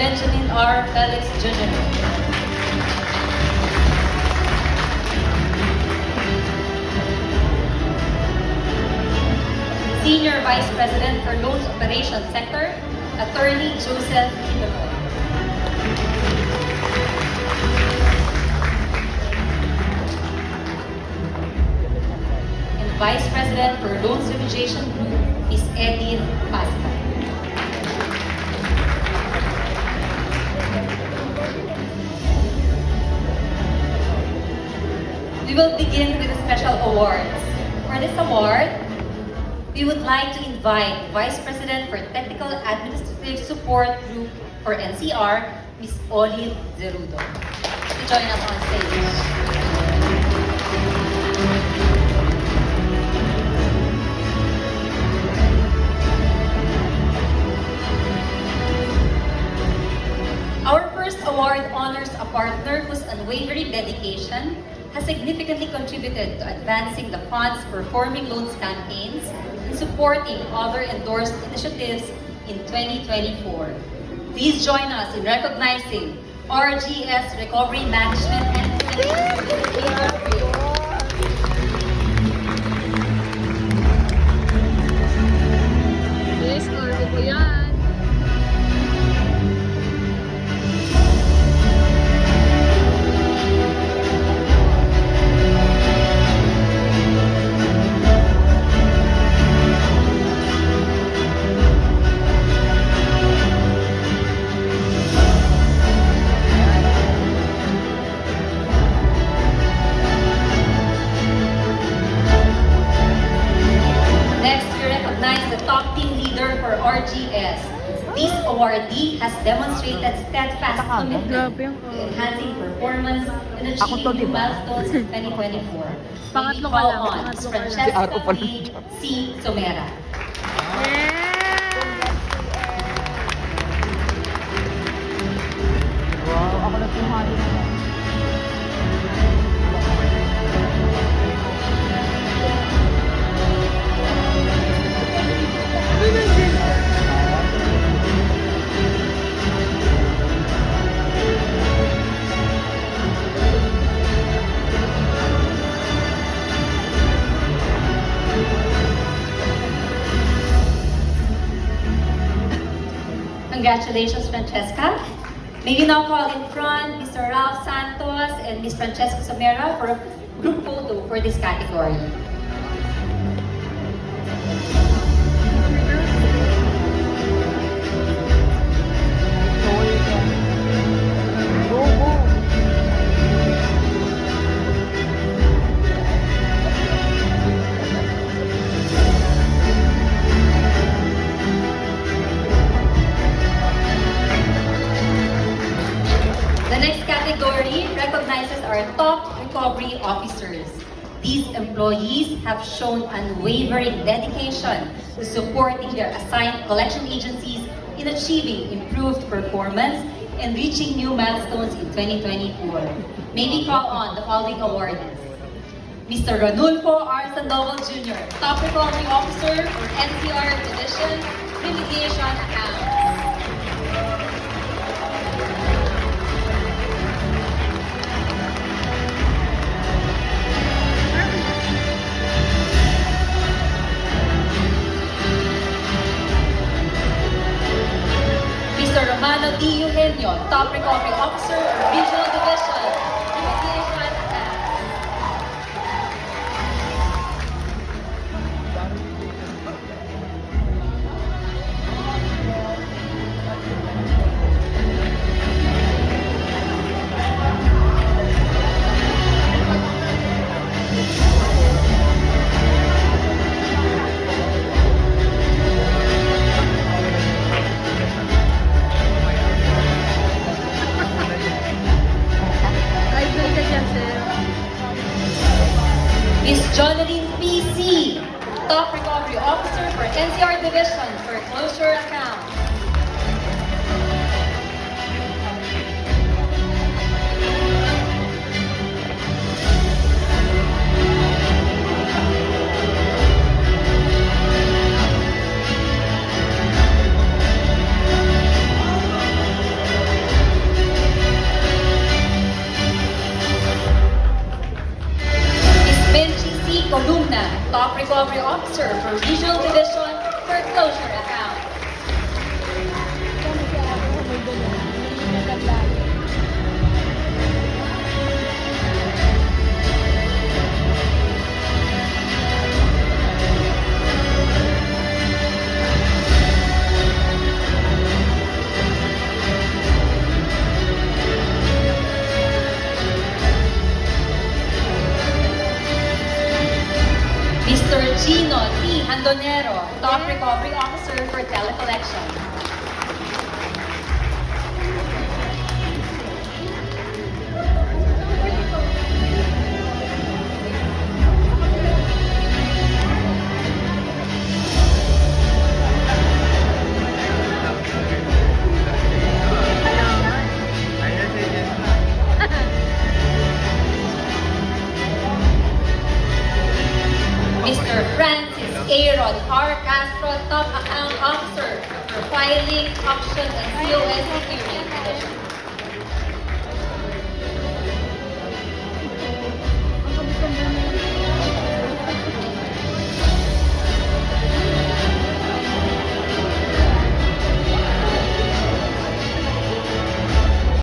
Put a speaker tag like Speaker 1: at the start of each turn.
Speaker 1: Benjamin R. Felix Jr. Senior Vice President for Loans Operations Sector, Attorney Joseph Quindonoy. And Vice President for Loans Remediation Group is Edith Pascal. We will begin with the special awards. For this award, we would like to invite Vice President for Technical Administrative Support Group for NCR, Ms. Olive Zerudo, to join us on stage. Our first award honors a partner whose unwavering dedication has significantly contributed to advancing the fund's performing loans campaigns and supporting other endorsed initiatives in 2024. Please join us in recognizing RGS Recovery Management and
Speaker 2: Yes, Corby ko yan.
Speaker 1: Next, we recognize the top team leader for RGS. This awardee has demonstrated steadfast commitment
Speaker 2: Grabe yung
Speaker 1: to enhancing performance and
Speaker 3: Ako to,
Speaker 1: achieving new
Speaker 3: di ba?
Speaker 1: milestones in 2024.
Speaker 2: Pangatlo
Speaker 1: We
Speaker 2: ka
Speaker 1: call
Speaker 2: lang,
Speaker 1: on
Speaker 2: pangatlo ka lang.
Speaker 1: Francesca
Speaker 3: Si Aro pa lang
Speaker 1: Lee
Speaker 3: dyan.
Speaker 1: C. Somera.
Speaker 2: Yeah!
Speaker 3: Wow, ako na tumali na.
Speaker 1: Congratulations, Francesca. May we now call in front Mr. Ralph Santos and Ms. Francesca Somera for a group photo for this category.
Speaker 3: Go, go.
Speaker 1: The next category recognizes our top recovery officers. These employees have shown unwavering dedication to supporting their assigned collection agencies in achieving improved performance and reaching new milestones in 2024. May we call on the following awardees. Mr. Ranulfo R. Sandoval Jr., Top Recovery Officer for NCR Division, Remediation Accounts. Mr. Romano D. Eugenio, Top Recovery Officer for Regional Division, Remediation Accounts.
Speaker 2: Idol ka dyan, sir.
Speaker 1: Ms. Jonalyn P.C., Top Recovery Officer for NCR Division for Closure Account. Recovery Officer for Regional Division for Closure Account. Mr. Gino T. Handonero, Top Recovery Officer for Telecollection. Mr. Francis Aaron R. Castro, Top Account Officer for Filing, Auction, and COS Security Division.